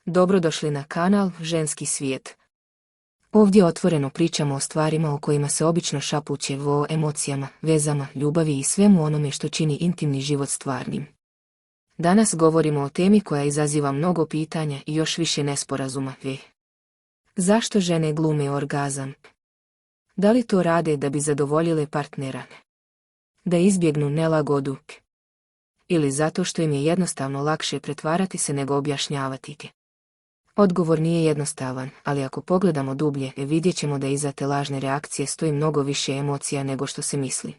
Dobrodošli na kanal Ženski svijet. Ovdje otvoreno pričamo o stvarima o kojima se obično šapuće, o emocijama, vezama, ljubavi i svemu onome što čini intimni život stvarnim. Danas govorimo o temi koja izaziva mnogo pitanja i još više nesporazuma. Zašto žene glume orgazam? Da li to rade da bi zadovoljile partnera? Da izbjegnu nelagodu? Ili zato što im je jednostavno lakše pretvarati se nego objašnjavati? Odgovor nije jednostavan, ali ako pogledamo dublje, vidjet ćemo da iza te lažne reakcije stoji mnogo više emocija nego što se misli.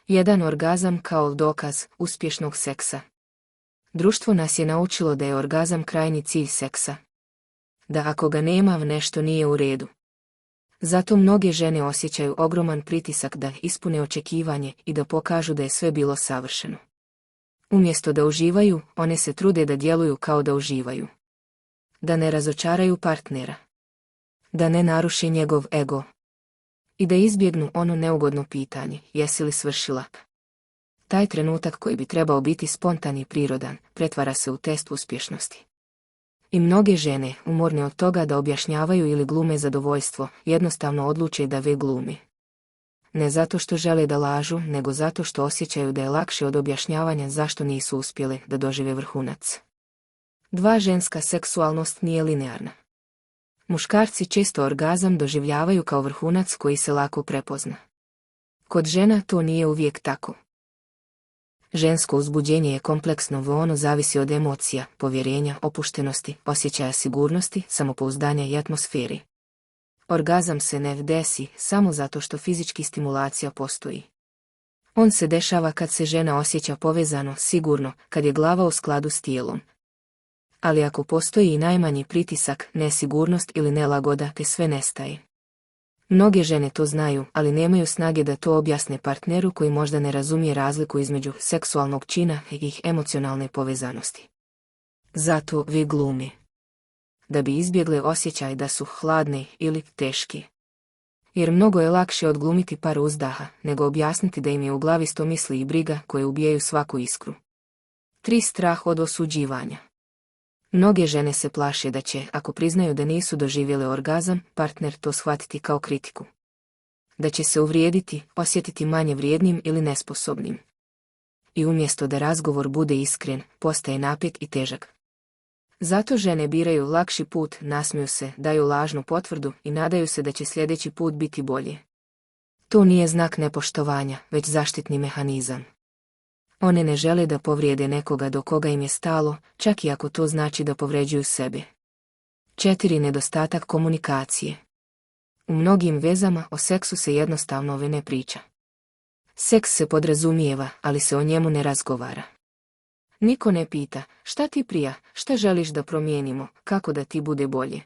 Jedan orgazam kao dokaz uspješnog seksa. Društvo nas je naučilo da je orgazam krajnji cilj seksa. Da ako ga nema, nešto nije u redu. Zato mnoge žene osjećaju ogroman pritisak da ispune očekivanje i da pokažu da je sve bilo savršeno. Umjesto da uživaju, one se trude da djeluju kao da uživaju. Da ne razočaraju partnera. Da ne naruši njegov ego. I da izbjegnu ono neugodno pitanje, jesi li svršila? Taj trenutak koji bi trebao biti spontan i prirodan, pretvara se u test uspješnosti. I mnoge žene, umorne od toga da objašnjavaju ili glume zadovoljstvo, jednostavno odluče da glume. Ne zato što žele da lažu, nego zato što osjećaju da je lakše od objašnjavanja zašto nisu uspjele da dožive vrhunac. Ženska seksualnost nije linearna. Muškarci često orgazam doživljavaju kao vrhunac koji se lako prepozna. Kod žena to nije uvijek tako. Žensko uzbuđenje je kompleksno, ono zavisi od emocija, povjerenja, opuštenosti, osjećaja sigurnosti, samopouzdanja i atmosferi. Orgazam se ne desi samo zato što fizički stimulacija postoji. On se dešava kad se žena osjeća povezano, sigurno, kad je glava u skladu s tijelom. Ali ako postoji i najmanji pritisak, nesigurnost ili nelagoda, te sve nestaje. Mnoge žene to znaju, ali nemaju snage da to objasne partneru koji možda ne razumije razliku između seksualnog čina i ih emocionalne povezanosti. Zato glume. Da bi izbjegle osjećaj da su hladne ili teški. Jer mnogo je lakše odglumiti par uzdaha, nego objasniti da im je u glavi 100 misli i briga koje ubijaju svaku iskru. Strah od osuđivanja. Mnoge žene se plaše da će, ako priznaju da nisu doživjele orgazam, partner to shvatiti kao kritiku. Da će se uvrijediti, osjetiti manje vrijednim ili nesposobnim. I umjesto da razgovor bude iskren, postaje napet i težak. Zato žene biraju lakši put, nasmiju se, daju lažnu potvrdu i nadaju se da će sljedeći put biti bolje. To nije znak nepoštovanja, već zaštitni mehanizam. One ne žele da povrijede nekoga do koga im je stalo, čak i ako to znači da povređuju sebe. Nedostatak komunikacije. U mnogim vezama o seksu se jednostavno ne priča. Seks se podrazumijeva, ali se o njemu ne razgovara. Niko ne pita, šta ti prija, šta želiš da promijenimo, kako da ti bude bolje.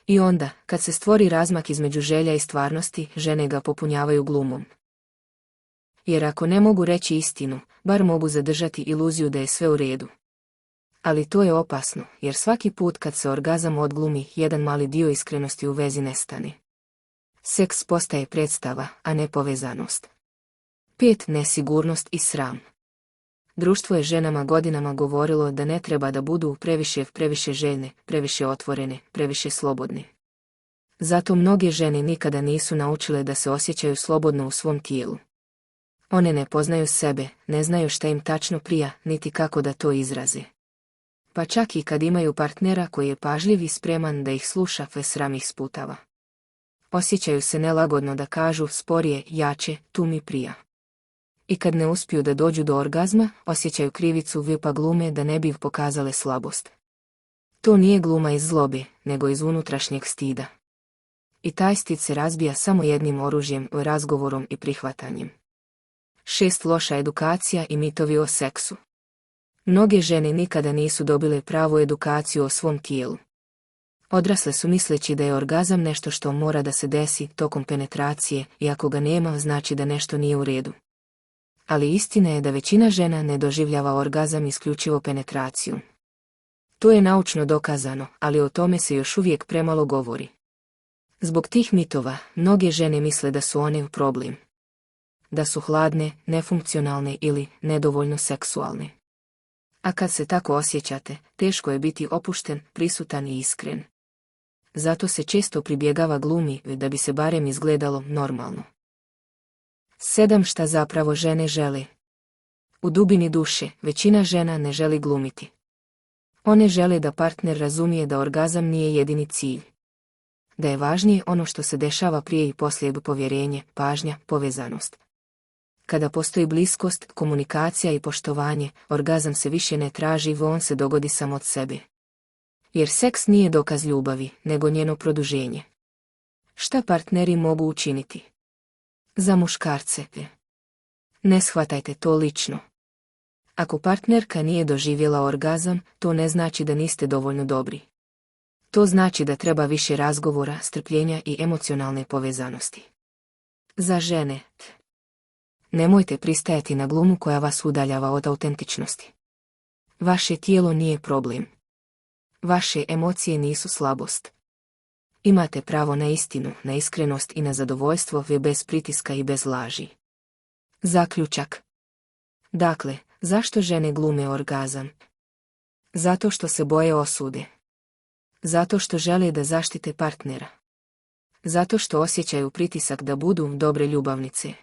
I onda, kad se stvori razmak između želja i stvarnosti, žene ga popunjavaju glumom. Jer ako ne mogu reći istinu, bar mogu zadržati iluziju da je sve u redu. Ali to je opasno, jer svaki put kad se orgazam odglumi, jedan mali dio iskrenosti u vezi nestane. Seks postaje predstava, a ne povezanost. 5. Nesigurnost i sram. Društvo je ženama godinama govorilo da ne treba da budu previše željne, previše otvorene, previše slobodne. Zato mnoge žene nikada nisu naučile da se osjećaju slobodno u svom tijelu. One ne poznaju sebe, ne znaju šta im tačno prija, niti kako da to izraze. Pa čak i kad imaju partnera koji je pažljiv i spreman da ih sluša, sram ih sputava. Osjećaju se nelagodno da kažu sporije, jače, tu mi prija. I kad ne uspiju da dođu do orgazma, osjećaju krivicu pa glume da ne bi pokazale slabost. To nije gluma iz zlobe, nego iz unutrašnjeg stida. I taj stid se razbija samo jednim oružjem, razgovorom i prihvatanjem. 6. Loša edukacija i mitovi o seksu. Mnoge žene nikada nisu dobile pravu edukaciju o svom tijelu. Odrasle su misleći da je orgazam nešto što mora da se desi tokom penetracije i ako ga nema, znači da nešto nije u redu. Ali istina je da većina žena ne doživljava orgazam isključivo penetraciju. To je naučno dokazano, ali o tome se još uvijek premalo govori. Zbog tih mitova, mnoge žene misle da su one problem. Da su hladne, nefunkcionalne ili nedovoljno seksualne. A kad se tako osjećate, teško je biti opušten, prisutan i iskren. Zato se često pribjegava glumi da bi se barem izgledalo normalno. 7. Šta zapravo žene žele? U dubini duše, većina žena ne želi glumiti. One žele da partner razumije da orgazam nije jedini cilj. Da je važnije ono što se dešava prije i poslije, povjerenje, pažnja, povezanost. Kada postoji bliskost, komunikacija i poštovanje, orgazam se više ne traži, on se dogodi sam od sebe. Jer seks nije dokaz ljubavi, nego njeno produženje. Šta partneri mogu učiniti? Za muškarce. Ne shvatajte to lično. Ako partnerka nije doživjela orgazam, to ne znači da niste dovoljno dobri. To znači da treba više razgovora, strpljenja i emocionalne povezanosti. Za žene. Nemojte pristajati na glumu koja vas udaljava od autentičnosti. Vaše tijelo nije problem. Vaše emocije nisu slabost. Imate pravo na istinu, na iskrenost i na zadovoljstvo, bez pritiska i bez laži. Zaključak. Dakle, zašto žene glume orgazam? Zato što se boje osude. Zato što žele da zaštite partnera. Zato što osjećaju pritisak da budu dobre ljubavnice.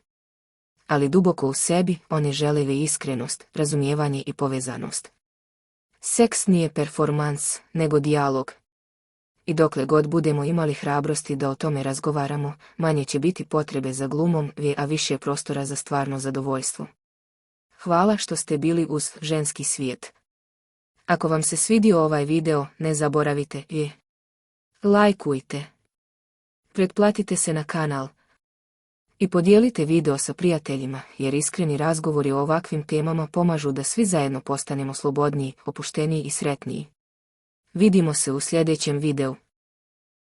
Ali duboko u sebi one žele iskrenost, razumijevanje i povezanost. Seks nije performans, nego dijalog. I dokle god budemo imali hrabrosti da o tome razgovaramo, manje će biti potrebe za glumom, a više prostora za stvarno zadovoljstvo. Hvala što ste bili uz Ženski svijet. Ako vam se svidio ovaj video, ne zaboravite lajkujte, pretplatite se na kanal i podijelite video sa prijateljima, jer iskreni razgovori o ovakvim temama pomažu da svi zajedno postanemo slobodniji, opušteniji i sretniji. Vidimo se u sljedećem videu.